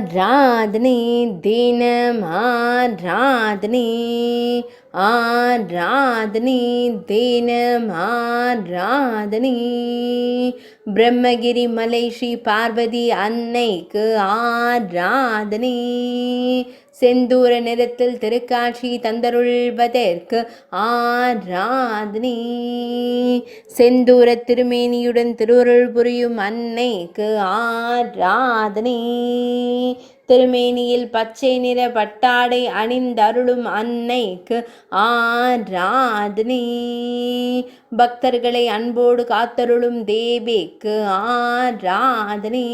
ஆராதனை தினம் ஆராதனை ஆராதனை தினம் ஆராதனை பிரம்மகிரி மலை ஸ்ரீ பார்வதி அன்னைக்கு ஆராதனை செந்தூர நிறத்தில் திருக்காட்சி தந்தருள்வதற்கு ஆராதனை செந்தூர திருமேனியுடன் திருவருள் புரியும் அன்னைக்கு ஆராதனை திருமேனியில் பச்சை நிற பட்டாடை அணிந்தருளும் அன்னைக்கு ஆராதனை பக்தர்களை அன்போடு காத்தருளும் தேவிக்கு ஆராதனை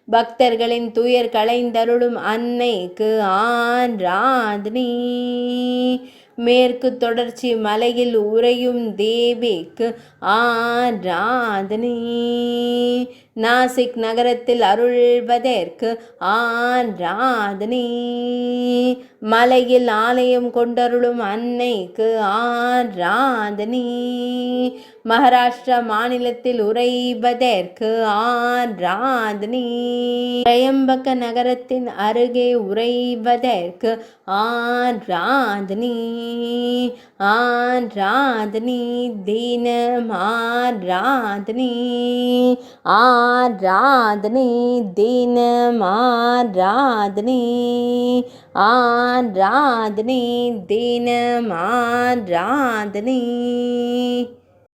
பக்தர்களின் துயர் களைந்தருளும் அன்னைக்கு ஆராதனை மேற்கு தொடர்ச்சி மலையில் உறையும் தேவிக்கு ஆராதனை நாசிக் நகரத்தில் அருள்வதற்கு ஆராதனை மலையில் ஆலயம் கொண்டருளும் அன்னைக்கு ஆராதனை மகாராஷ்டிரா மாநிலத்தில் உறைவதற்கு ஆராதனை திரையம்பக நகரத்தின் அருகே உறைவதற்கு ஆராதனை ஆராதனை தினம் ஆராதனை ஆராதனை தினம் ஆராதனை ஆராதனை தினம் ஆராதனை